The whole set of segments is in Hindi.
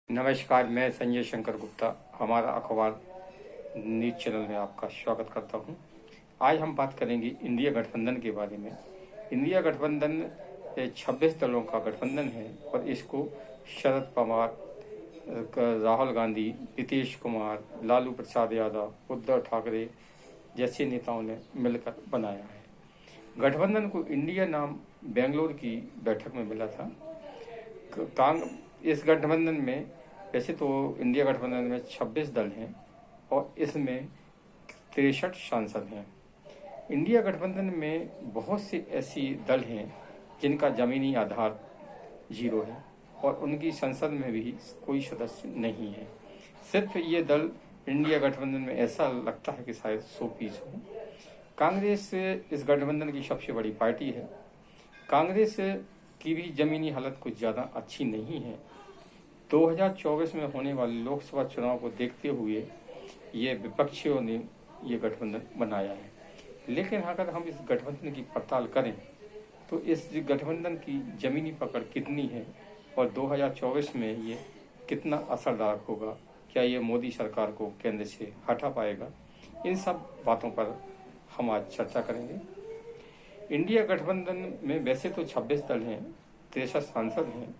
नमस्कार, मैं संजय शंकर गुप्ता हमारा अखबार न्यूज चैनल में आपका स्वागत करता हूं। आज हम बात करेंगे इंडिया गठबंधन के बारे में। इंडिया गठबंधन 26 दलों का गठबंधन है और इसको शरद पवार, राहुल गांधी, नीतीश कुमार, लालू प्रसाद यादव, उद्धव ठाकरे जैसे नेताओं ने मिलकर बनाया है। गठबंधन को इंडिया नाम बेंगलोर की बैठक में मिला था। इस गठबंधन में वैसे तो इंडिया गठबंधन में 26 दल हैं और इसमें 63 सांसद हैं। इंडिया गठबंधन में बहुत से ऐसी दल हैं जिनका जमीनी आधार जीरो है और उनकी संसद में भी कोई सदस्य नहीं है। सिर्फ ये दल इंडिया गठबंधन में ऐसा लगता है कि शायद 100 पीस हो। कांग्रेस इस गठबंधन की सबसे बड़ी पार्टी है। कांग्रेस की भी जमीनी हालत कुछ ज़्यादा अच्छी नहीं है। 2024 में होने वाले लोकसभा चुनाव को देखते हुए ये विपक्षियों ने ये गठबंधन बनाया है। लेकिन अगर हम इस गठबंधन की पड़ताल करें तो इस गठबंधन की जमीनी पकड़ कितनी है और 2024 में ये कितना असरदार होगा, क्या ये मोदी सरकार को केंद्र से हटा पाएगा, इन सब बातों पर हम आज चर्चा करेंगे। इंडिया गठबंधन में वैसे तो 26 दल हैं, 63 सांसद हैं,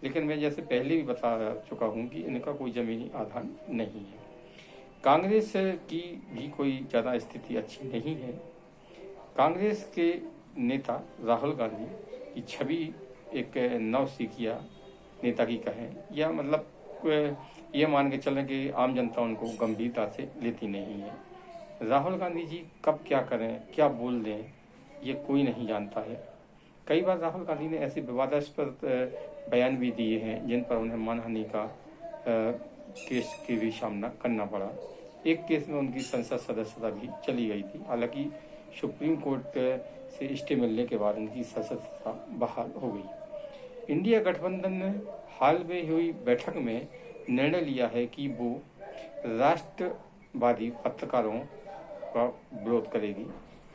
लेकिन मैं जैसे पहले भी बता चुका हूं कि इनका कोई जमीनी आधार नहीं है। कांग्रेस की भी कोई ज़्यादा स्थिति अच्छी नहीं है। कांग्रेस के नेता राहुल गांधी की छवि एक नवसिखिया नेता की कहें या मतलब ये मान के चलें कि आम जनता उनको गंभीरता से लेती नहीं है। राहुल गांधी जी कब क्या करें, क्या बोल दें, ये कोई नहीं जानता है। कई बार राहुल गांधी ने ऐसे विवादास्पद बयान भी दिए हैं जिन पर उन्हें मानहानि का केस की भी सामना करना पड़ा। एक केस में उनकी संसद सदस्यता भी चली गई थी। हालांकि सुप्रीम कोर्ट से स्टे मिलने के बाद उनकी सदस्यता बहाल हो गई। इंडिया गठबंधन ने हाल में हुई बैठक में निर्णय लिया है कि वो राष्ट्रवादी पत्रकारों का विरोध करेगी,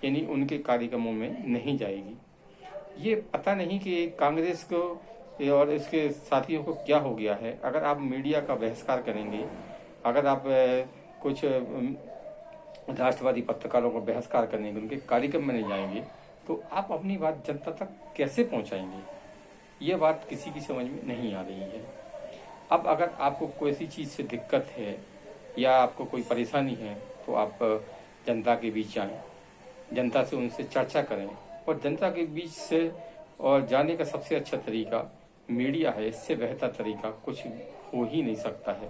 यानी उनके कार्यक्रमों में नहीं जाएगी। ये पता नहीं कि कांग्रेस को और इसके साथियों को क्या हो गया है। अगर आप मीडिया का बहिष्कार करेंगे, अगर आप कुछ राष्ट्रवादी पत्रकारों को बहिष्कार करेंगे, उनके कार्यक्रम में नहीं जाएंगे, तो आप अपनी बात जनता तक कैसे पहुंचाएंगे? ये बात किसी की समझ में नहीं आ रही है। अब अगर आपको कोई ऐसी चीज़ से दिक्कत है या आपको कोई परेशानी है तो आप जनता के बीच जाएं, जनता से उनसे चर्चा करें और जनता के बीच से और जाने का सबसे अच्छा तरीका मीडिया है। इससे बेहतर तरीका कुछ हो ही नहीं सकता है।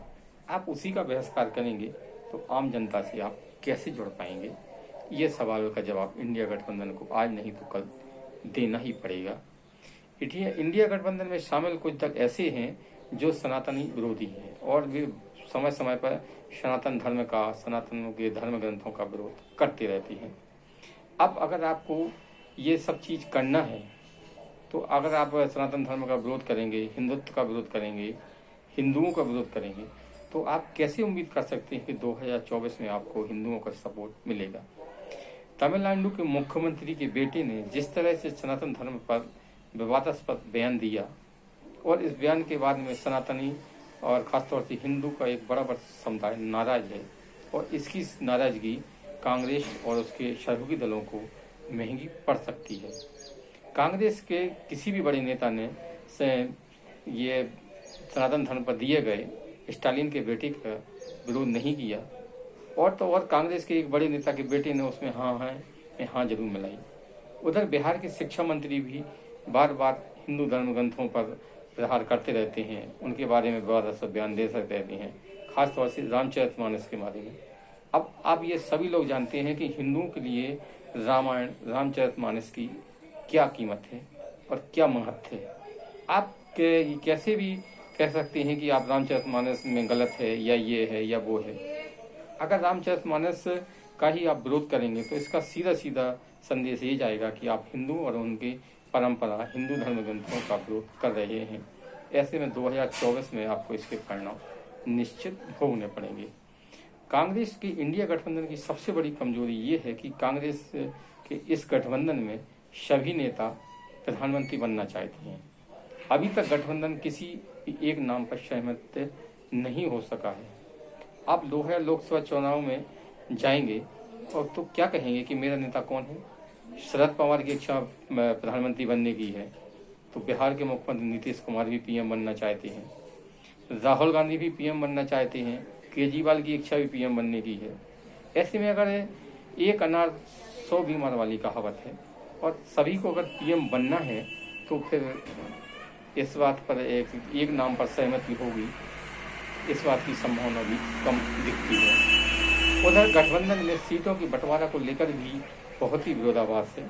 आप उसी का बहिष्कार करेंगे तो आम जनता से आप कैसे जुड़ पाएंगे? ये सवाल का जवाब इंडिया गठबंधन को आज नहीं तो कल देना ही पड़ेगा। इंडिया गठबंधन में शामिल कुछ दल ऐसे हैं जो सनातनी विरोधी हैं और वे समय समय पर सनातन धर्म का, सनातन के धर्म ग्रंथों का विरोध करते रहते हैं। अब अगर आपको ये सब चीज़ करना है तो अगर आप सनातन धर्म का विरोध करेंगे, हिंदुत्व का विरोध करेंगे, हिंदुओं का विरोध करेंगे, तो आप कैसे उम्मीद कर सकते हैं कि 2024 में आपको हिंदुओं का सपोर्ट मिलेगा? तमिलनाडु के मुख्यमंत्री के बेटे ने जिस तरह से सनातन धर्म पर विवादास्पद बयान दिया और इस बयान के बाद में सनातनी और खासतौर से हिंदू का एक बड़ा समुदाय नाराज है और इसकी नाराजगी कांग्रेस और उसके सहयोगी दलों को महंगी पड़ सकती है। कांग्रेस के किसी भी बड़े नेता ने ये सनातन धर्म पर दिए गए स्टालिन के बेटे का विरोध नहीं किया और तो और कांग्रेस के एक बड़े नेता के बेटे ने उसमें हाँ जरूर मिलाई। उधर बिहार के शिक्षा मंत्री भी बार बार हिंदू धर्म ग्रंथों पर प्रहार करते रहते हैं, उनके बारे में विवादास्पद बयान दे सकते रहते हैं, खासतौर से रामचरितमानस के बारे में। अब आप ये सभी लोग जानते हैं कि हिंदुओं के लिए रामायण, रामचरितमानस की क्या कीमत है और क्या महत्व है। आप कैसे भी कह सकते हैं कि आप रामचरितमानस में गलत है या ये है या वो है। अगर रामचरितमानस का ही आप विरोध करेंगे तो इसका सीधा सीधा संदेश ये जाएगा कि आप हिंदू और उनकी परंपरा, हिंदू धर्म ग्रंथों का विरोध कर रहे हैं। ऐसे में 2024 में आपको इसके परिणाम निश्चित भोगने पड़ेंगे। कांग्रेस की इंडिया गठबंधन की सबसे बड़ी कमजोरी ये है कि कांग्रेस के इस गठबंधन में सभी नेता प्रधानमंत्री बनना चाहते हैं। अभी तक गठबंधन किसी एक नाम पर सहमत नहीं हो सका है। आप लोकसभा चुनाव में जाएंगे और तो क्या कहेंगे कि मेरा नेता कौन है? शरद पवार की इच्छा प्रधानमंत्री बनने की है, तो बिहार के मुख्यमंत्री नीतीश कुमार भी पीएम बनना चाहते हैं, राहुल गांधी भी पीएम बनना चाहते हैं, केजरीवाल की इच्छा भी पीएम बनने की है। ऐसे में अगर एक अनार 100 बीमार वाली कहावत है और सभी को अगर पीएम बनना है तो फिर इस बात पर एक नाम पर सहमति होगी, इस बात की संभावना भी कम दिखती है। उधर गठबंधन में सीटों की बंटवारा को लेकर भी बहुत ही विरोधाभास है।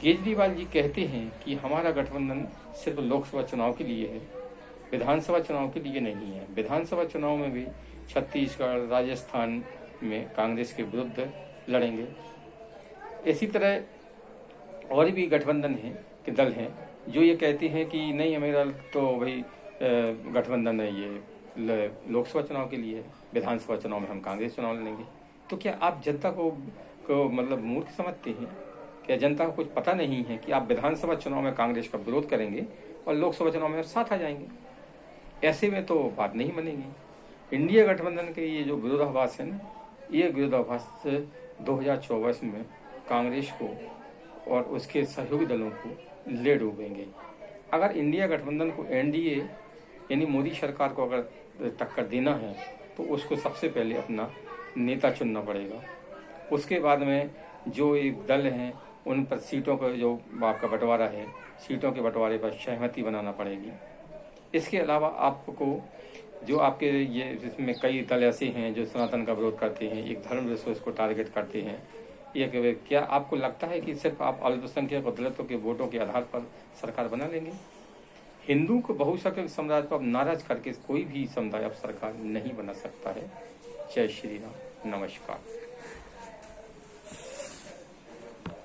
केजरीवाल जी कहते हैं कि हमारा गठबंधन सिर्फ लोकसभा चुनाव के लिए है, विधानसभा चुनाव के लिए नहीं है। विधानसभा चुनाव में भी छत्तीसगढ़, राजस्थान में कांग्रेस के विरुद्ध लड़ेंगे। इसी तरह और भी गठबंधन है के दल हैं जो ये कहते हैं कि नहीं, मेरा तो भाई गठबंधन है ये लोकसभा चुनाव के लिए है, विधानसभा चुनाव में हम कांग्रेस चुनाव लड़ेंगे। तो क्या आप जनता को मतलब मूर्ख समझते हैं? क्या जनता को कुछ पता नहीं है कि आप विधानसभा चुनाव में कांग्रेस का विरोध करेंगे और लोकसभा चुनाव में साथ आ जाएंगे? ऐसे में तो बात नहीं बनेगी। इंडिया गठबंधन के ये जो विरोधाभास है ना, ये विरोधाभास 2024 में कांग्रेस को और उसके सहयोगी दलों को ले डूबेंगे। अगर इंडिया गठबंधन को एनडीए यानी मोदी सरकार को अगर टक्कर देना है तो उसको सबसे पहले अपना नेता चुनना पड़ेगा। उसके बाद में जो एक दल हैं उन पर सीटों का जो आपका बंटवारा है, सीटों के बंटवारे पर सहमति बनाना पड़ेगी। इसके अलावा आपको जो आपके ये जिसमें कई दल ऐसे हैं जो सनातन का विरोध करते हैं, एक धर्म विश्वास को टारगेट करते हैं, ये क्या आपको लगता है कि सिर्फ आप अल्पसंख्यक और दलितों के वोटों के आधार पर सरकार बना लेंगे? हिंदू को बहुसंख्यक साम्राज्य पर नाराज करके कोई भी समुदाय अब सरकार नहीं बना सकता है। जय श्री राम, नमस्कार।